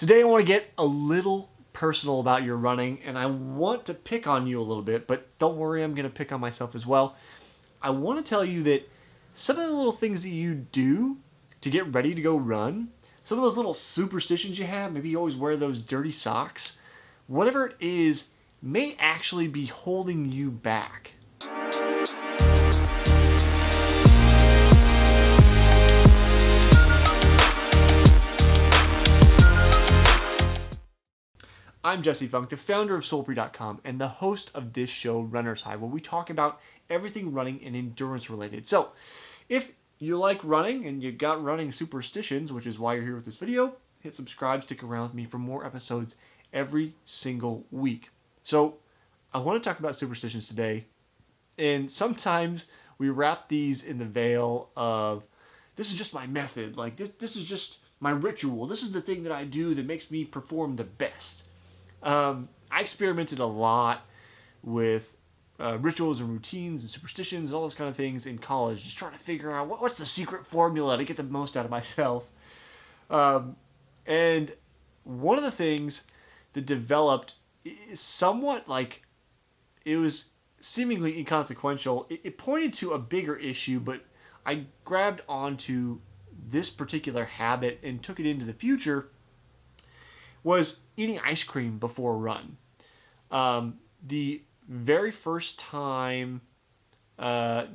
Today I want to get a little personal about your running, and I want to pick on you a little bit, but don't worry, I'm going to pick on myself as well. I want to tell you that some of the little things that you do to get ready to go run, some of those little superstitions you have, maybe you always wear those dirty socks, whatever it is, may actually be holding you back. I'm Jesse Funk, the founder of Soulpree.com and the host of this show, Runner's High, where we talk about everything running and endurance related. So, if you like running and you got running superstitions, which is why you're here with this video, hit subscribe, stick around with me for more episodes every single week. So, I want to talk about superstitions today, and sometimes we wrap these in the veil of, this is just my method, like this is just my ritual, this is the thing that I do that makes me perform the best. I experimented a lot with rituals and routines and superstitions and all those kind of things in college, just trying to figure out what's the secret formula to get the most out of myself. And one of the things that developed is somewhat like, it was seemingly inconsequential. It pointed to a bigger issue, but I grabbed onto this particular habit and took it into the future, was eating ice cream before a run. The very first time, the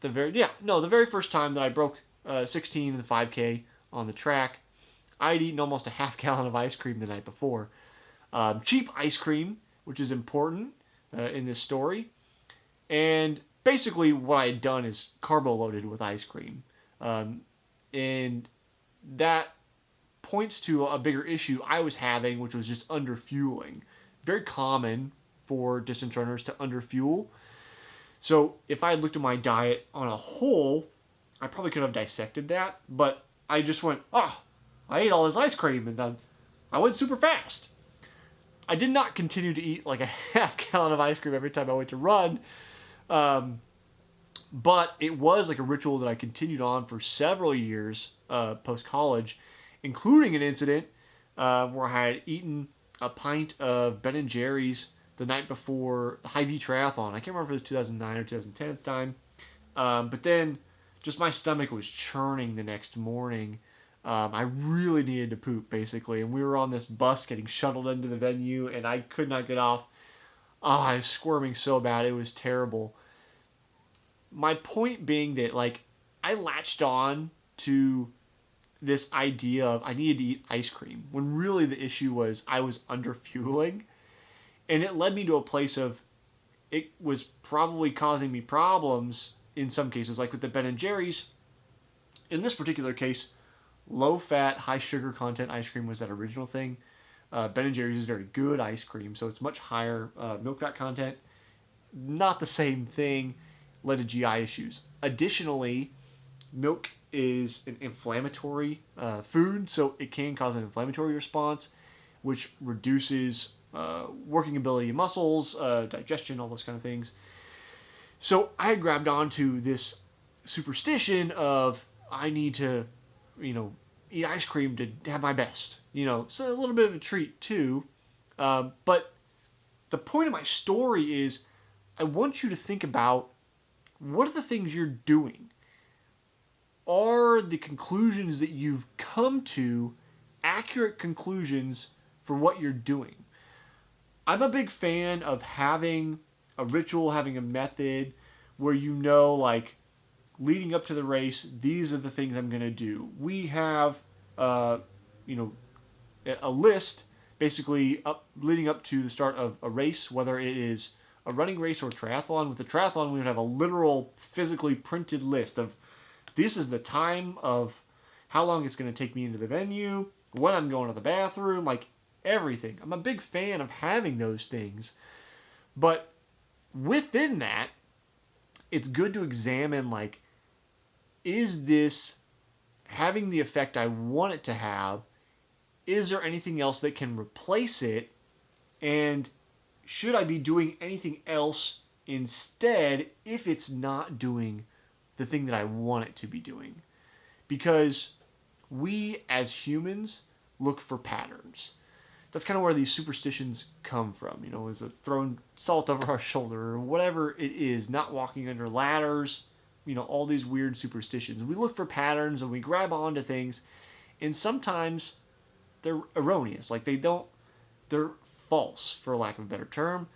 very first time that I broke 16 in the 5K on the track, I had eaten almost a half gallon of ice cream the night before. Cheap ice cream, which is important in this story. And basically what I had done is carbo loaded with ice cream. And that points to a bigger issue I was having, which was just underfueling. Very common for distance runners to underfuel. So if I had looked at my diet on a whole, I probably could have dissected that, but I just went, I ate all this ice cream and then I went super fast. I did not continue to eat like a half gallon of ice cream every time I went to run, but it was like a ritual that I continued on for several years post-college, including an incident where I had eaten a pint of Ben & Jerry's the night before the Hy-Vee triathlon. I can't remember if it was 2009 or 2010 at the time. But then just my stomach was churning the next morning. I really needed to poop, basically. And we were on this bus getting shuttled into the venue, and I could not get off. I was squirming so bad. It was terrible. My point being that, I latched on to this idea of I needed to eat ice cream, when really the issue was I was underfueling. And it led me to a place of, it was probably causing me problems in some cases, like with the Ben & Jerry's. In this particular case, low-fat, high-sugar content ice cream was that original thing. Ben & Jerry's is very good ice cream, so it's much higher milk fat content. Not the same thing, led to GI issues. Additionally, milk is an inflammatory food, so it can cause an inflammatory response, which reduces working ability of muscles, digestion, all those kind of things. So I had grabbed onto this superstition of I need to, eat ice cream to have my best. So a little bit of a treat too. But the point of my story is I want you to think about, what are the things you're doing? Are the conclusions that you've come to accurate conclusions for what you're doing? I'm a big fan of having a ritual, having a method where leading up to the race, these are the things I'm going to do. We have, a list basically leading up to the start of a race, whether it is a running race or a triathlon. With the triathlon, we would have a literal, physically printed list of, this is the time of how long it's going to take me into the venue, when I'm going to the bathroom, everything. I'm a big fan of having those things. But within that, it's good to examine, is this having the effect I want it to have? Is there anything else that can replace it? And should I be doing anything else instead if it's not doing the thing that I want it to be doing? Because we as humans look for patterns. That's kind of where these superstitions come from. Is it throwing salt over our shoulder or whatever it is, not walking under ladders, all these weird superstitions. We look for patterns and we grab onto things, and sometimes they're erroneous. Like they're false, for lack of a better term.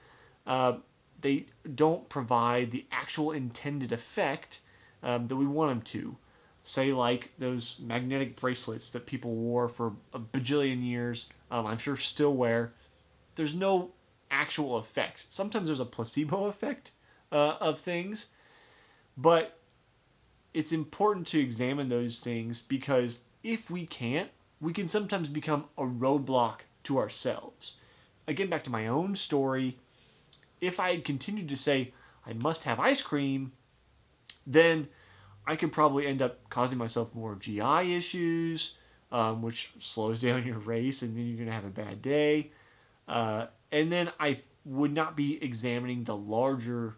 They don't provide the actual intended effect that we want them to. Say, like those magnetic bracelets that people wore for a bajillion years, I'm sure still wear. There's no actual effect. Sometimes there's a placebo effect of things, but it's important to examine those things because if we can't, we can sometimes become a roadblock to ourselves. Again, back to my own story, if I had continued to say, I must have ice cream, then I could probably end up causing myself more GI issues, which slows down your race, and then you're going to have a bad day. And then I would not be examining the larger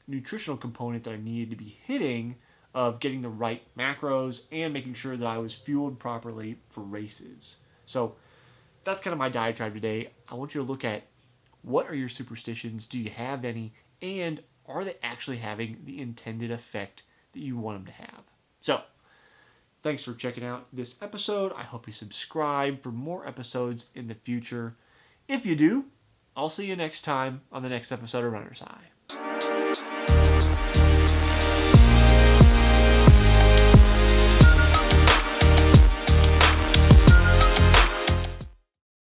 nutritional component that I needed to be hitting of getting the right macros and making sure that I was fueled properly for races. So that's kind of my diatribe today. I want you to look at what are your superstitions, do you have any, and are they actually having the intended effect that you want them to have? So, thanks for checking out this episode. I hope you subscribe for more episodes in the future. If you do, I'll see you next time on the next episode of Runner's High.